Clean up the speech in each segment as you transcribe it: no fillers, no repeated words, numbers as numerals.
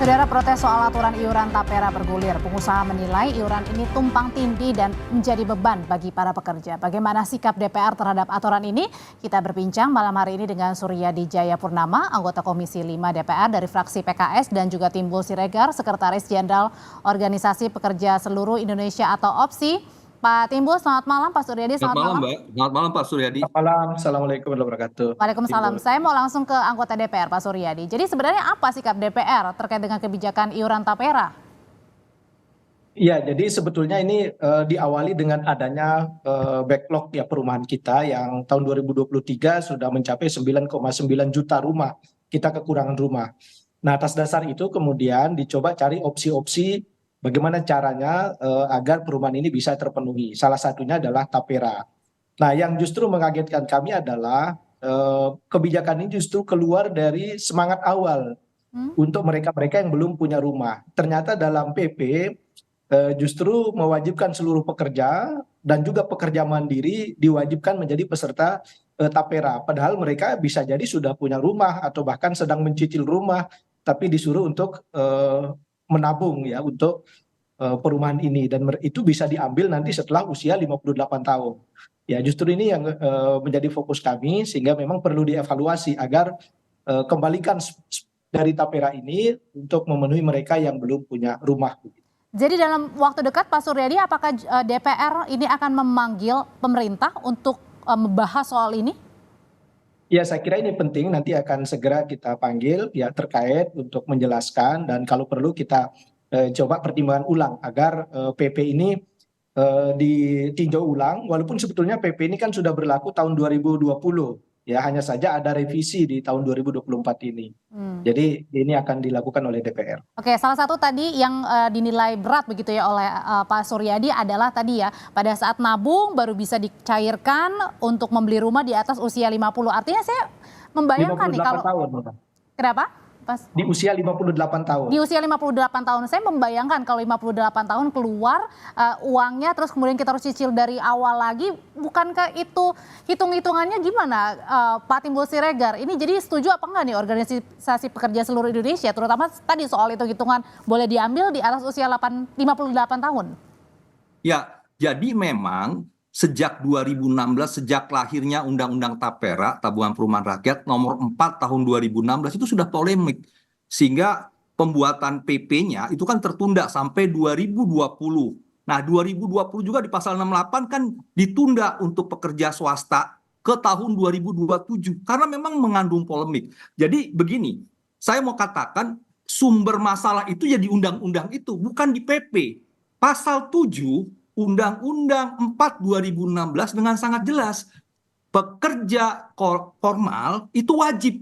Saudara, protes soal aturan iuran tapera bergulir. Pengusaha menilai iuran ini tumpang tindih dan menjadi beban bagi para pekerja. Bagaimana sikap DPR terhadap aturan ini? Kita berbincang malam hari ini dengan Suryadi Jayapurnama, anggota Komisi 5 DPR dari fraksi PKS, dan juga Timbul Siregar, Sekretaris Jenderal Organisasi Pekerja Seluruh Indonesia atau OPSI. Pak Timbul, selamat malam. Pak Suryadi, Selamat selamat malam, malam. Mbak. Selamat malam, Pak Suryadi. Selamat malam, Assalamualaikum warahmatullahi wabarakatuh. Waalaikumsalam. Saya mau langsung ke anggota DPR, Pak Suryadi. Jadi sebenarnya apa sikap DPR terkait dengan kebijakan iuran tapera? Ya, jadi sebetulnya ini diawali dengan adanya backlog ya perumahan kita yang tahun 2023 sudah mencapai 9,9 juta rumah. Kita kekurangan rumah. Nah, atas dasar itu kemudian dicoba cari opsi-opsi bagaimana caranya agar perumahan ini bisa terpenuhi. Salah satunya adalah tapera. Nah, yang justru mengagetkan kami adalah kebijakan ini justru keluar dari semangat awal untuk mereka-mereka yang belum punya rumah. Ternyata dalam PP justru mewajibkan seluruh pekerja dan juga pekerja mandiri diwajibkan menjadi peserta tapera. Padahal mereka bisa jadi sudah punya rumah atau bahkan sedang mencicil rumah, tapi disuruh untuk menabung ya untuk perumahan ini, dan itu bisa diambil nanti setelah usia 58 tahun. Ya, justru ini yang menjadi fokus kami, sehingga memang perlu dievaluasi agar kembalikan dari tapera ini untuk memenuhi mereka yang belum punya rumah. Jadi dalam waktu dekat, Pak Suryadi, apakah DPR ini akan memanggil pemerintah untuk membahas soal ini? Ya, saya kira ini penting, nanti akan segera kita panggil pihak terkait untuk menjelaskan, dan kalau perlu kita coba pertimbangan ulang agar PP ini ditinjau ulang, walaupun sebetulnya PP ini kan sudah berlaku tahun 2020, ya hanya saja ada revisi di tahun 2024 ini. Jadi ini akan dilakukan oleh DPR. Oke, salah satu tadi yang dinilai berat begitu ya oleh Pak Suryadi adalah tadi ya, pada saat nabung baru bisa dicairkan untuk membeli rumah di atas usia 50. Artinya saya membayangkan nih kalau tahun. Kenapa? Pas di usia 58 tahun. Di usia 58 tahun, saya membayangkan kalau 58 tahun keluar uangnya, terus kemudian kita harus cicil dari awal lagi. Bukankah itu hitung-hitungannya gimana, Pak Timbul Siregar? Ini jadi setuju apa enggak nih organisasi pekerja seluruh Indonesia, terutama tadi soal hitung-hitungan boleh diambil di atas usia 58 tahun? Ya, jadi memang sejak 2016, sejak lahirnya Undang-Undang Tapera, Tabungan Perumahan Rakyat nomor 4 tahun 2016 itu sudah polemik. Sehingga pembuatan PP-nya itu kan tertunda sampai 2020. Nah, 2020 juga di pasal 68 kan ditunda untuk pekerja swasta ke tahun 2027 karena memang mengandung polemik. Jadi begini, saya mau katakan sumber masalah itu ya di undang-undang itu, bukan di PP. Pasal 7 Undang-Undang 4 2016 dengan sangat jelas, pekerja formal itu wajib.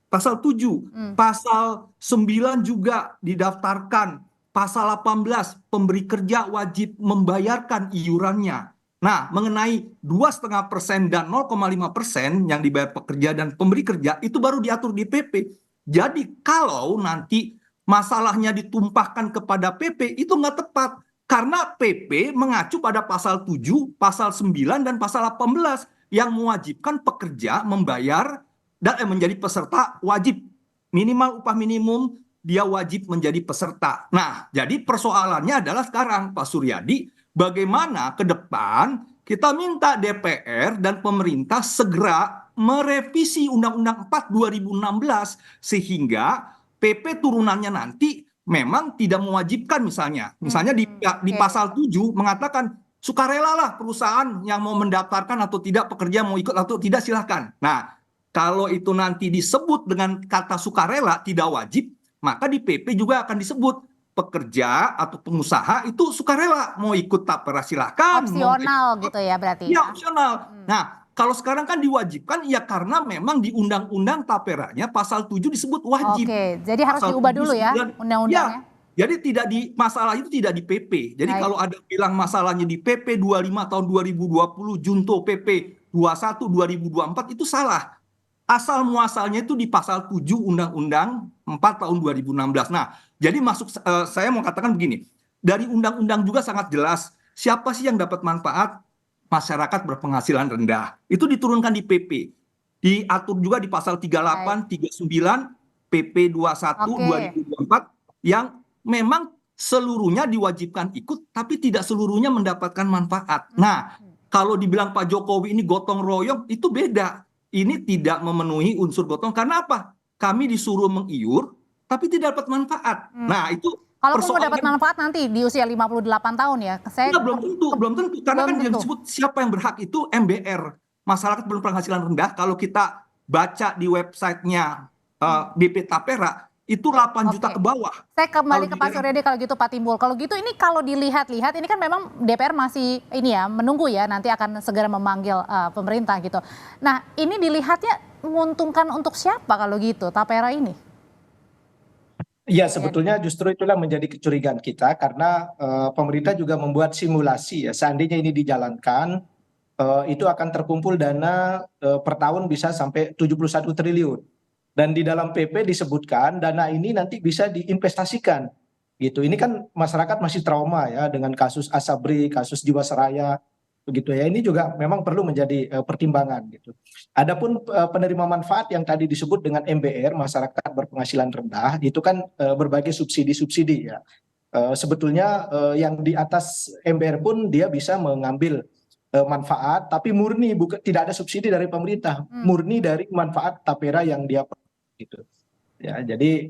Pasal 7, pasal 9 juga didaftarkan, pasal 18 pemberi kerja wajib membayarkan iurannya. Nah, mengenai 2,5% dan 0,5% yang dibayar pekerja dan pemberi kerja itu baru diatur di PP. Jadi kalau nanti masalahnya ditumpahkan kepada PP itu nggak tepat. Karena PP mengacu pada pasal 7, pasal 9, dan pasal 18 yang mewajibkan pekerja membayar dan menjadi peserta wajib. Minimal upah minimum dia wajib menjadi peserta. Nah, jadi persoalannya adalah sekarang, Pak Suryadi, bagaimana ke depan kita minta DPR dan pemerintah segera merevisi Undang-Undang 4 2016 sehingga PP turunannya nanti memang tidak mewajibkan, misalnya di pasal 7 mengatakan sukarelalah perusahaan yang mau mendaftarkan atau tidak, pekerja mau ikut atau tidak silahkan. Nah, kalau itu nanti disebut dengan kata sukarela tidak wajib, maka di PP juga akan disebut pekerja atau pengusaha itu sukarela mau ikut tapera silahkan. Opsional gitu ya berarti. Ya, opsional. Nah, kalau sekarang kan diwajibkan ya karena memang di undang-undang taperanya pasal 7 disebut wajib. Oke, jadi harus diubah dulu ya undang-undangnya. Ya, jadi masalah itu tidak di PP. Jadi kalau ada bilang masalahnya di PP 25 tahun 2020 junto PP 21 2024 itu salah. Asal muasalnya itu di pasal 7 Undang-Undang 4 tahun 2016. Nah, jadi saya mau katakan begini. Dari undang-undang juga sangat jelas siapa sih yang dapat manfaat. Masyarakat berpenghasilan rendah. Itu diturunkan di PP. Diatur juga di pasal 38, 39, PP 21 2024 yang memang seluruhnya diwajibkan ikut, tapi tidak seluruhnya mendapatkan manfaat. Nah, kalau dibilang Pak Jokowi ini gotong royong, itu beda. Ini tidak memenuhi unsur gotong. Karena apa? Kami disuruh mengiur, tapi tidak dapat manfaat. Nah, itu Kalaupun mau persoalan. dapat manfaat nanti di usia 58 tahun ya. Saya Belum tentu, belum tentu. Karena belum kan yang tentu. disebut siapa yang berhak itu MBR, masyarakat berpenghasilan rendah. Kalau kita baca di websitenya BP Tapera, itu 8 juta ke bawah. Saya kembali Kalau ke Pak Suryadi kalau gitu Pak Timbul. Kalau gitu ini kalau dilihat-lihat ini kan memang DPR masih ini ya menunggu ya nanti akan segera memanggil pemerintah gitu. Nah ini dilihatnya menguntungkan untuk siapa kalau gitu Tapera ini? Ya, sebetulnya justru itulah menjadi kecurigaan kita karena pemerintah juga membuat simulasi ya. Seandainya ini dijalankan, itu akan terkumpul dana per tahun bisa sampai 71 triliun. Dan di dalam PP disebutkan dana ini nanti bisa diinvestasikan. Gitu. Ini kan masyarakat masih trauma ya dengan kasus Asabri, kasus Jiwasraya, begitu ya. Ini juga memang perlu menjadi pertimbangan gitu. Adapun penerima manfaat yang tadi disebut dengan MBR, masyarakat berpenghasilan rendah, itu kan berbagai subsidi-subsidi ya. Sebetulnya yang di atas MBR pun dia bisa mengambil manfaat, tapi murni bukan tidak ada subsidi dari pemerintah, murni dari manfaat Tapera yang dia gitu. Ya, jadi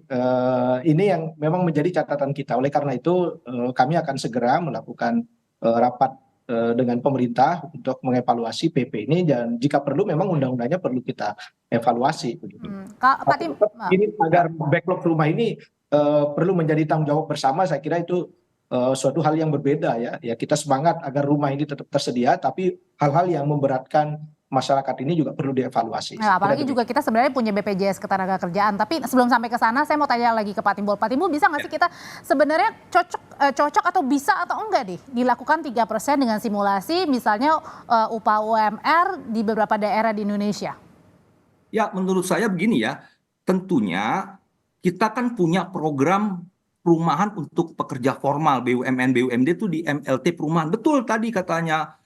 ini yang memang menjadi catatan kita. Oleh karena itu kami akan segera melakukan rapat dengan pemerintah untuk mengevaluasi PP ini dan jika perlu memang undang-undangnya perlu kita evaluasi. Begitu. Pak Tim, Ini agar backlog rumah ini perlu menjadi tanggung jawab bersama. Saya kira itu suatu hal yang berbeda ya. Ya kita semangat agar rumah ini tetap tersedia, tapi hal-hal yang memberatkan masyarakat ini juga perlu dievaluasi. Nah, apalagi juga kita sebenarnya punya BPJS Ketenagakerjaan. Tapi sebelum sampai ke sana, saya mau tanya lagi ke Pak Timbul. Pak Timbul, bisa nggak sih kita sebenarnya cocok atau bisa atau enggak nih dilakukan 3% dengan simulasi misalnya upah UMR di beberapa daerah di Indonesia? Ya, menurut saya begini ya. Tentunya kita kan punya program perumahan untuk pekerja formal BUMN BUMD itu di MLT perumahan. Betul tadi katanya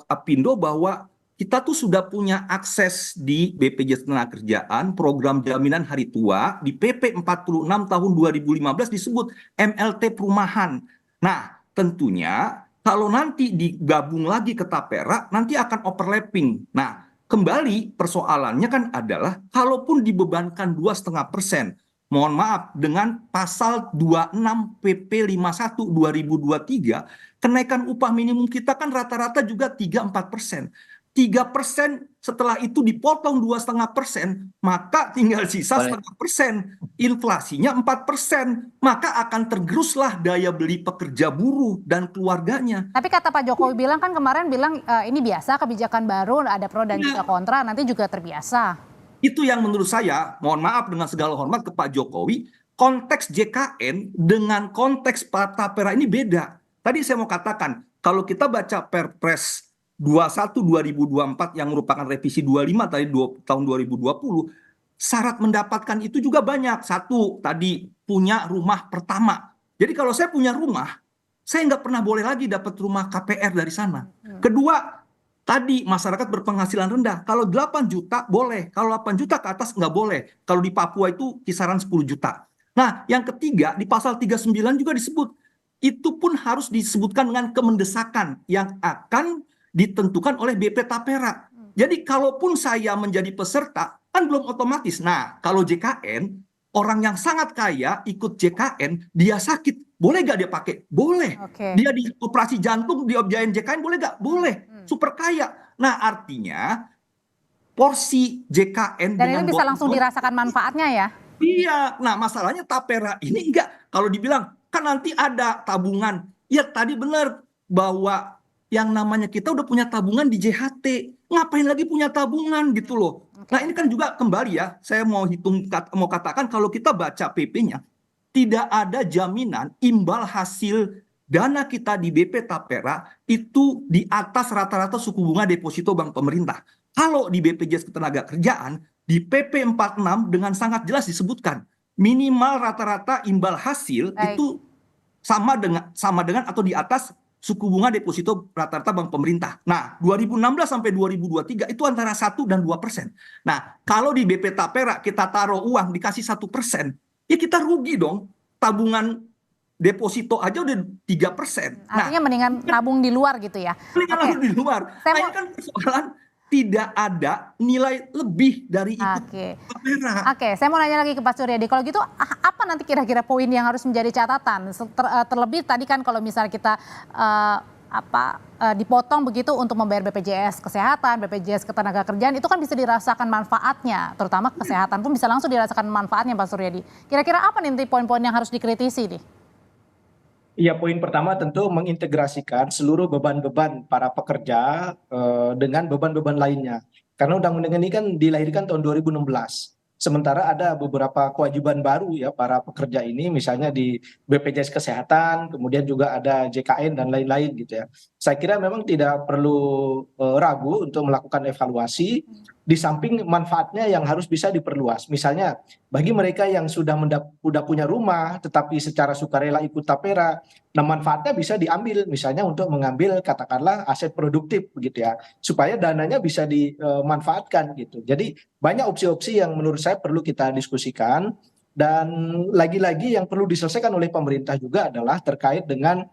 Apindo bahwa kita tuh sudah punya akses di BPJS Ketenagakerjaan program jaminan hari tua di PP 46 tahun 2015 disebut MLT perumahan. Nah, tentunya kalau nanti digabung lagi ke Tapera nanti akan overlapping. Nah, kembali persoalannya kan adalah kalaupun dibebankan 2,5%, mohon maaf dengan pasal 26 PP 51 2023 kenaikan upah minimum kita kan rata-rata juga 3-4%. 3% setelah itu dipotong 2,5%, maka tinggal sisa 0,5%. Inflasinya 4%, maka akan tergeruslah daya beli pekerja buruh dan keluarganya. Tapi kata Pak Jokowi bilang kan kemarin bilang ini biasa kebijakan baru, ada pro dan juga kontra, nanti juga terbiasa. Itu yang menurut saya, mohon maaf dengan segala hormat ke Pak Jokowi, konteks JKN dengan konteks Tapera ini beda. Tadi saya mau katakan, kalau kita baca Perpres 21 2024 yang merupakan revisi 25 tadi tahun 2020, syarat mendapatkan itu juga banyak. Satu, tadi punya rumah pertama. Jadi kalau saya punya rumah, saya nggak pernah boleh lagi dapat rumah KPR dari sana. Kedua, tadi masyarakat berpenghasilan rendah. Kalau 8 juta boleh, kalau 8 juta ke atas nggak boleh. Kalau di Papua itu kisaran 10 juta. Nah, yang ketiga di pasal 39 juga disebut, itu pun harus disebutkan dengan kemendesakan yang akan ditentukan oleh BP Tapera. Jadi kalaupun saya menjadi peserta, kan belum otomatis. Nah, kalau JKN, orang yang sangat kaya ikut JKN, dia sakit, boleh gak dia pakai? Boleh. Dia di operasi jantung, diobjain JKN, boleh gak? Boleh. Super kaya. Nah, artinya porsi JKN dan itu bisa langsung dirasakan manfaatnya ya? Iya. Nah, masalahnya Tapera ini enggak. Kalau dibilang, kan nanti ada tabungan. Ya, tadi benar bahwa yang namanya kita udah punya tabungan di JHT. Ngapain lagi punya tabungan gitu loh. Nah ini kan juga kembali ya, saya mau katakan kalau kita baca PP-nya, tidak ada jaminan imbal hasil dana kita di BP Tapera itu di atas rata-rata suku bunga deposito bank pemerintah. Kalau di BPJS Ketenagakerjaan, di PP 46 dengan sangat jelas disebutkan, minimal rata-rata imbal hasil itu sama dengan atau di atas suku bunga deposito rata-rata bank pemerintah. Nah, 2016 sampai 2023 itu antara 1 dan 2%. Nah, kalau di BP Tapera kita taruh uang dikasih 1%, ya kita rugi dong. tabungan deposito aja udah 3%. Artinya mendingan nabung di luar gitu ya. Mendingan Oke. nabung di luar. Saya Ini mau- kan persoalan tidak ada nilai lebih dari ikut Oke. tapera. Oke, saya mau nanya lagi ke Pak Suryadi. Kalau gitu, apa nanti kira-kira poin yang harus menjadi catatan? Terlebih tadi kan kalau misalnya kita dipotong begitu untuk membayar BPJS Kesehatan, BPJS Ketenagakerjaan, itu kan bisa dirasakan manfaatnya, terutama kesehatan pun bisa langsung dirasakan manfaatnya, Pak Suryadi. Kira-kira apa nanti poin-poin yang harus dikritisi nih? Iya, poin pertama tentu mengintegrasikan seluruh beban-beban para pekerja dengan beban-beban lainnya. Karena undang-undang ini kan dilahirkan tahun 2016. Sementara ada beberapa kewajiban baru ya para pekerja ini, misalnya di BPJS Kesehatan, kemudian juga ada JKN dan lain-lain gitu ya. Saya kira memang tidak perlu ragu untuk melakukan evaluasi, di samping manfaatnya yang harus bisa diperluas. Misalnya bagi mereka yang sudah punya rumah tetapi secara sukarela ikut tapera, nah manfaatnya bisa diambil misalnya untuk mengambil katakanlah aset produktif begitu ya, supaya dananya bisa dimanfaatkan gitu. Jadi banyak opsi-opsi yang menurut saya perlu kita diskusikan, dan lagi-lagi yang perlu diselesaikan oleh pemerintah juga adalah terkait dengan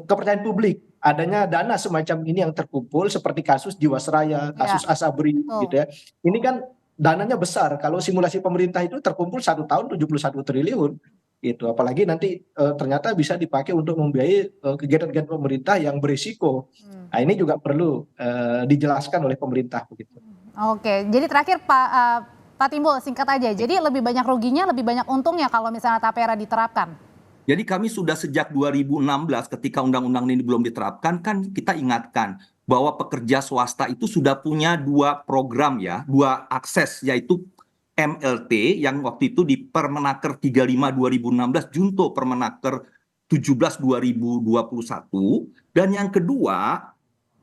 kepercayaan publik. Adanya dana semacam ini yang terkumpul seperti kasus Jiwasraya, kasus Asabri gitu ya. Ini kan dananya besar. Kalau simulasi pemerintah itu terkumpul 1 tahun 71 triliun gitu. Apalagi nanti ternyata bisa dipakai untuk membiayai kegiatan-kegiatan pemerintah yang berisiko. Nah, ini juga perlu dijelaskan oleh pemerintah begitu. Oke, jadi terakhir Pak Timbul, singkat aja. Jadi lebih banyak ruginya, lebih banyak untungnya kalau misalnya tapera diterapkan? Jadi kami sudah sejak 2016 ketika undang-undang ini belum diterapkan, kan kita ingatkan bahwa pekerja swasta itu sudah punya 2 program ya, 2 akses, yaitu MLT yang waktu itu di Permenaker 35 2016, Junto Permenaker 17 2021, dan yang kedua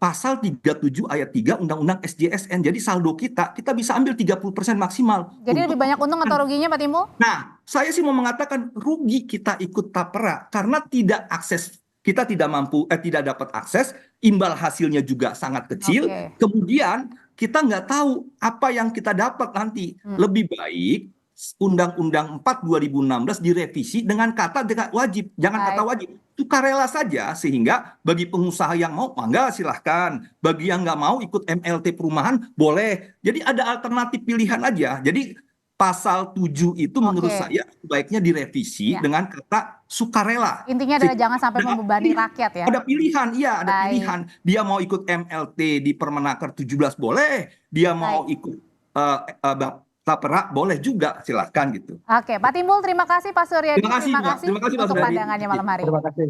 Pasal 37 ayat 3 Undang-Undang SJSN. Jadi saldo kita bisa ambil 30% maksimal. Jadi lebih banyak untung atau ruginya Pak Timbul? Nah, saya sih mau mengatakan rugi kita ikut tapera karena kita tidak mampu, tidak dapat akses, imbal hasilnya juga sangat kecil. Kemudian kita nggak tahu apa yang kita dapat nanti. Lebih baik Undang-Undang 4 2016 direvisi dengan kata wajib, jangan kata wajib. Sukarela saja, sehingga bagi pengusaha yang mau, mangga silahkan. Bagi yang nggak mau ikut MLT perumahan, boleh. Jadi ada alternatif pilihan aja. Jadi pasal 7 itu menurut saya sebaiknya direvisi dengan kata sukarela. Intinya adalah jangan sampai membebani rakyat ya. Ada pilihan, iya ada pilihan. Dia mau ikut MLT di Permenaker 17 boleh. Dia mau ikut tapera boleh juga, silahkan gitu. Oke, Pak Timbul terima kasih, Pak Suryadi Terima kasih untuk pandangannya malam hari ini. Terima kasih.